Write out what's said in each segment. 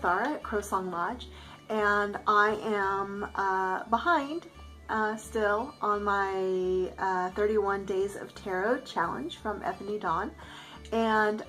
Thara at CrowSong Lodge, and I am behind still on my 31 Days of Tarot challenge from Ethony Dawn, and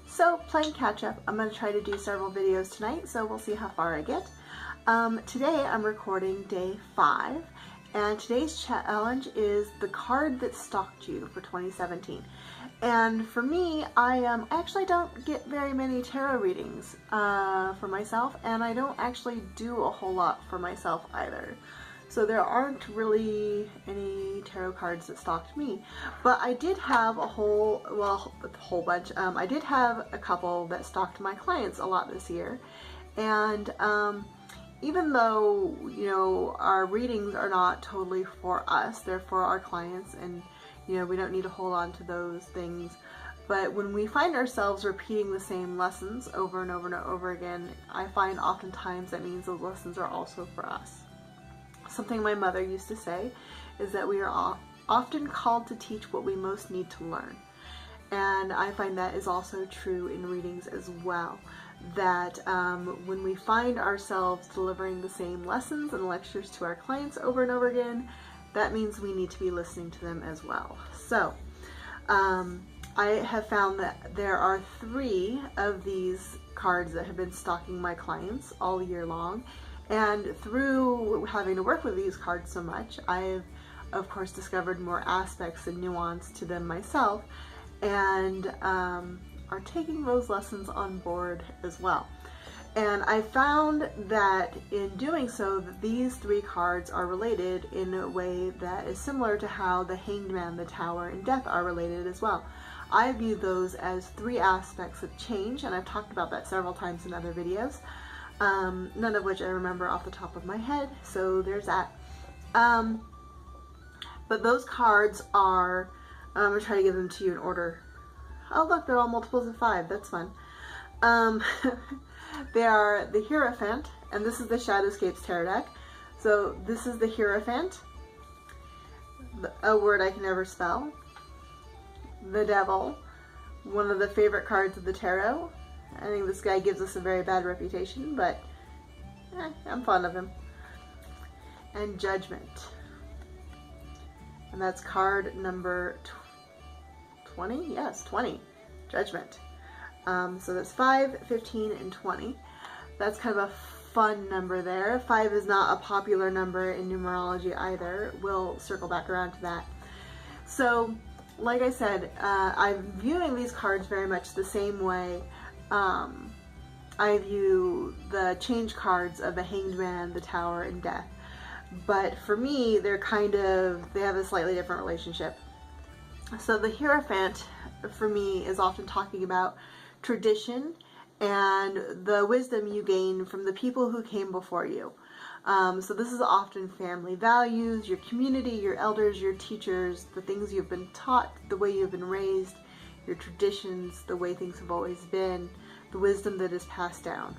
so playing catch up. I'm going to try to do several videos tonight, so we'll see how far I get. Today I'm recording day 5, and today's challenge is the card that stalked you for 2017. And for me, I actually don't get very many tarot readings for myself, and I don't actually do a whole lot for myself either. So there aren't really any tarot cards that stalked me. But I did have a whole bunch. I did have a couple that stalked my clients a lot this year. And even though, you know, our readings are not totally for us, they're for our clients, and you know, we don't need to hold on to those things. But when we find ourselves repeating the same lessons over and over and over again, I find oftentimes that means those lessons are also for us. Something my mother used to say is that we are often called to teach what we most need to learn. And I find that is also true in readings as well. That when we find ourselves delivering the same lessons and lectures to our clients over and over again, that means we need to be listening to them as well. So I have found that there are 3 of these cards that have been stalking my clients all year long. And through having to work with these cards so much, I've of course discovered more aspects and nuance to them myself, and are taking those lessons on board as well. And I found that in doing so, that these 3 cards are related in a way that is similar to how the Hanged Man, the Tower, and Death are related as well. I view those as 3 aspects of change, and I've talked about that several times in other videos, none of which I remember off the top of my head, so there's that. But those cards are, I'm going to try to give them to you in order. Oh look, they're all multiples of 5, that's fun. They are the Hierophant, and this is the Shadowscapes Tarot deck. So this is the Hierophant, a word I can never spell. The Devil, one of the favorite cards of the tarot. I think this guy gives us a very bad reputation, but I'm fond of him. And Judgment. And that's card number 20? Yes, 20. Judgment. So that's 5, 15, and 20. That's kind of a fun number there. 5 is not a popular number in numerology either. We'll circle back around to that. So, like I said, I'm viewing these cards very much the same way I view the change cards of the Hanged Man, the Tower, and Death. But for me, they have a slightly different relationship. So the Hierophant, for me, is often talking about tradition and the wisdom you gain from the people who came before you. So this is often family values, your community, your elders, your teachers, the things you've been taught, the way you've been raised, your traditions, the way things have always been, the wisdom that is passed down.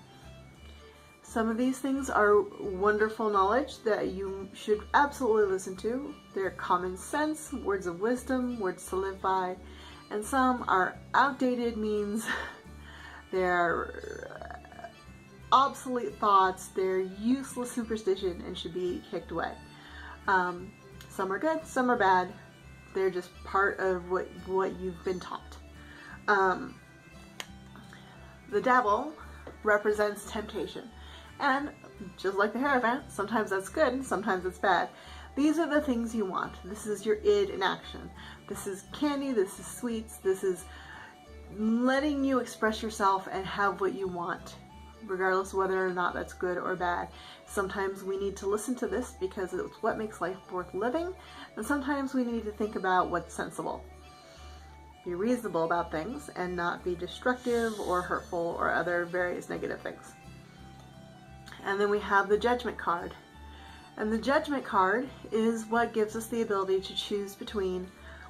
Some of these things are wonderful knowledge that you should absolutely listen to. They're common sense, words of wisdom, words to live by, and some are outdated means. They're obsolete thoughts, they're useless superstition and should be kicked away. Some are good, some are bad. They're just part of what you've been taught. The Devil represents temptation. And just like the Hierophant, sometimes that's good, sometimes it's bad. These are the things you want. This is your id in action. This is candy, this is sweets, this is letting you express yourself and have what you want, regardless of whether or not that's good or bad. Sometimes we need to listen to this because it's what makes life worth living, and sometimes we need to think about what's sensible. Be reasonable about things and not be destructive or hurtful or other various negative things. And then we have the Judgment card. And the Judgment card is what gives us the ability to choose between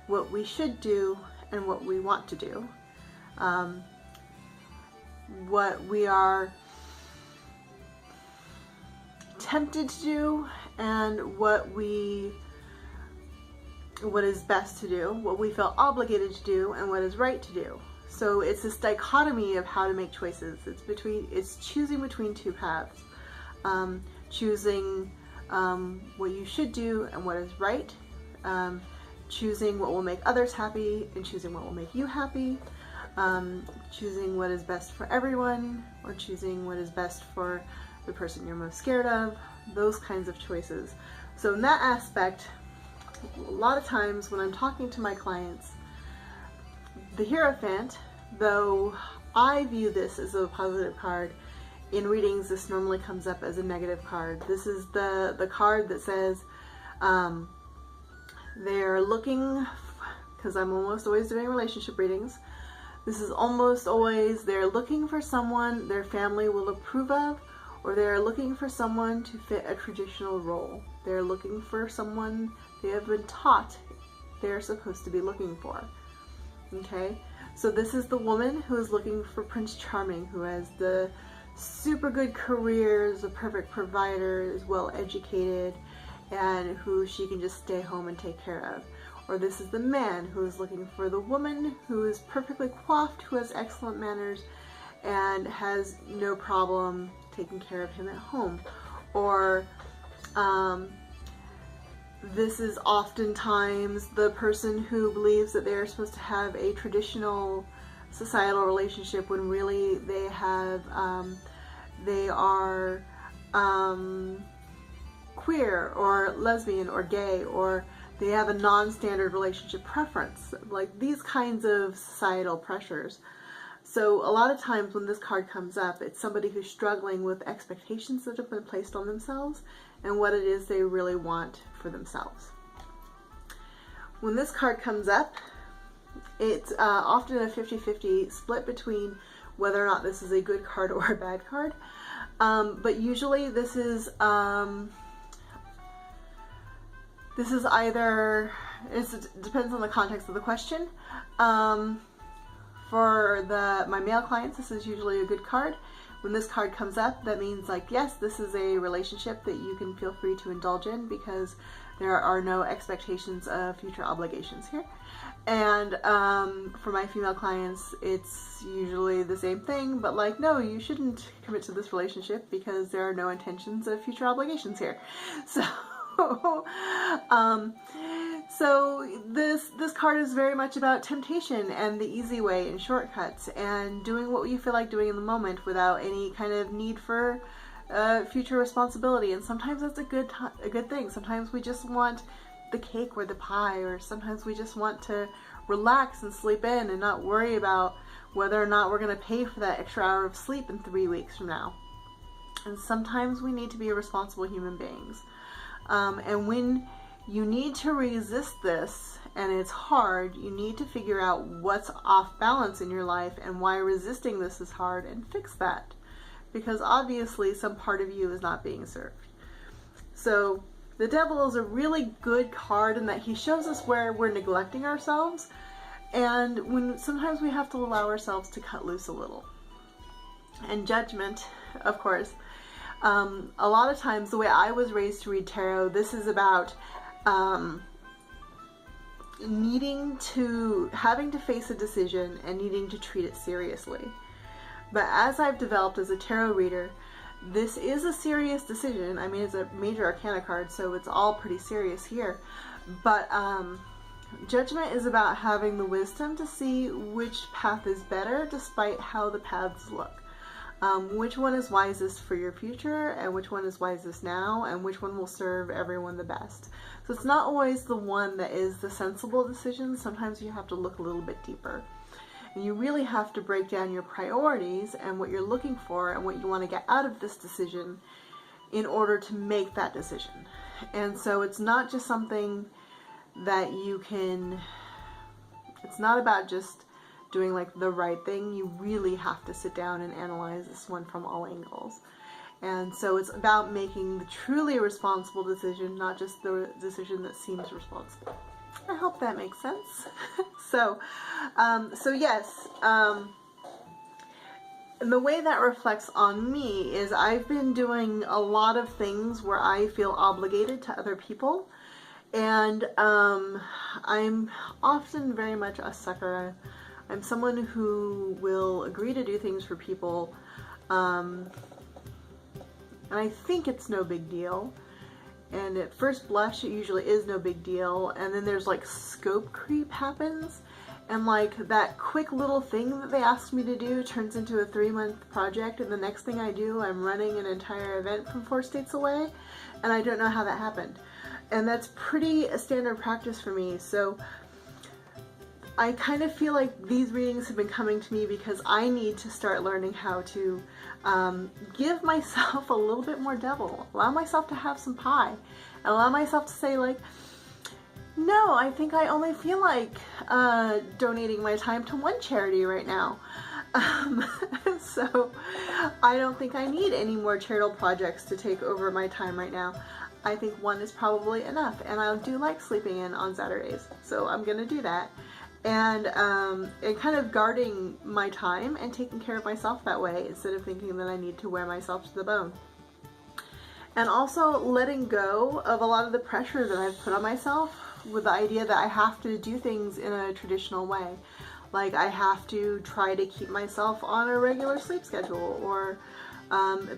what we should do and what we want to do. What we are tempted to do and what is best to do, what we feel obligated to do and what is right to do. So it's this dichotomy of how to make choices. It's choosing between two paths. Choosing what you should do and what is right. Choosing what will make others happy and choosing what will make you happy. Choosing what is best for everyone, or choosing what is best for the person you're most scared of. Those kinds of choices. So in that aspect, a lot of times when I'm talking to my clients, the Hierophant, though I view this as a positive card, in readings this normally comes up as a negative card. This is the card that says they're looking, because I'm almost always doing relationship readings, this is almost always they're looking for someone their family will approve of, or they're looking for someone to fit a traditional role. They're looking for someone they have been taught they're supposed to be looking for. Okay, so this is the woman who is looking for Prince Charming, who has the super good career, is a perfect provider, is well educated, and who she can just stay home and take care of. Or this is the man who is looking for the woman who is perfectly coiffed, who has excellent manners, and has no problem taking care of him at home. Or this is oftentimes the person who believes that they're supposed to have a traditional societal relationship when really they have they are queer or lesbian or gay, or they have a non-standard relationship preference, like these kinds of societal pressures. So a lot of times when this card comes up, it's somebody who's struggling with expectations that have been placed on themselves and what it is they really want for themselves. When this card comes up, it's often a 50-50 split between whether or not this is a good card or a bad card. But usually this is either, it depends on the context of the question. For my male clients, this is usually a good card. When this card comes up, that means like, yes, this is a relationship that you can feel free to indulge in because there are no expectations of future obligations here. And for my female clients, it's usually the same thing, but like, no, you shouldn't commit to this relationship because there are no intentions of future obligations here. So this card is very much about temptation and the easy way and shortcuts and doing what you feel like doing in the moment without any kind of need for future responsibility. And sometimes that's a good thing. Sometimes we just want the cake or the pie, or sometimes we just want to relax and sleep in and not worry about whether or not we're going to pay for that extra hour of sleep in 3 weeks from now. And sometimes we need to be responsible human beings. And when you need to resist this and it's hard, you need to figure out what's off balance in your life and why resisting this is hard and fix that. Because obviously some part of you is not being served. So the Devil is a really good card in that he shows us where we're neglecting ourselves, and when sometimes we have to allow ourselves to cut loose a little. And Judgment, of course. A lot of times, the way I was raised to read tarot, this is about having to face a decision and needing to treat it seriously. But as I've developed as a tarot reader, this is a serious decision. I mean, it's a major arcana card, so it's all pretty serious here. But Judgment is about having the wisdom to see which path is better despite how the paths look. Which one is wisest for your future, and which one is wisest now, and which one will serve everyone the best. So it's not always the one that is the sensible decision. Sometimes you have to look a little bit deeper. And you really have to break down your priorities and what you're looking for and what you want to get out of this decision in order to make that decision. And so it's not just something that you can, it's not about just doing like the right thing. You really have to sit down and analyze this one from all angles. And so it's about making the truly responsible decision, not just the decision that seems responsible. I hope that makes sense. So yes, and the way that reflects on me is I've been doing a lot of things where I feel obligated to other people, and I'm often very much a sucker. I'm someone who will agree to do things for people, and I think it's no big deal. And at first blush, it usually is no big deal. And then there's like scope creep happens. And like that quick little thing that they asked me to do turns into a 3-month project. And the next thing I do, I'm running an entire event from 4 states away. And I don't know how that happened. And that's pretty a standard practice for me. So I kind of feel like these readings have been coming to me because I need to start learning how to give myself a little bit more devil, allow myself to have some pie, and allow myself to say like, no, I think I only feel like donating my time to one charity right now. So I don't think I need any more charitable projects to take over my time right now. I think one is probably enough, and I do like sleeping in on Saturdays, so I'm gonna do that. And kind of guarding my time and taking care of myself that way instead of thinking that I need to wear myself to the bone. And also letting go of a lot of the pressure that I've put on myself with the idea that I have to do things in a traditional way. Like I have to try to keep myself on a regular sleep schedule, or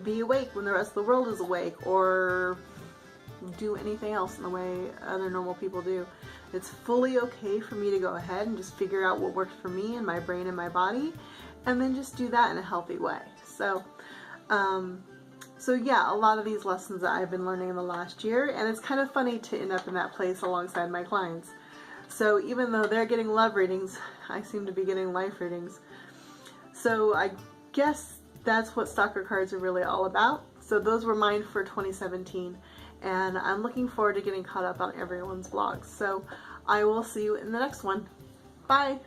be awake when the rest of the world is awake, or do anything else in the way other normal people do. It's fully okay for me to go ahead and just figure out what works for me and my brain and my body, and then just do that in a healthy way. So, so yeah, a lot of these lessons that I've been learning in the last year, and it's kind of funny to end up in that place alongside my clients. So even though they're getting love readings, I seem to be getting life readings. So I guess that's what stalker cards are really all about. So those were mine for 2017. And I'm looking forward to getting caught up on everyone's blogs. So I will see you in the next one. Bye!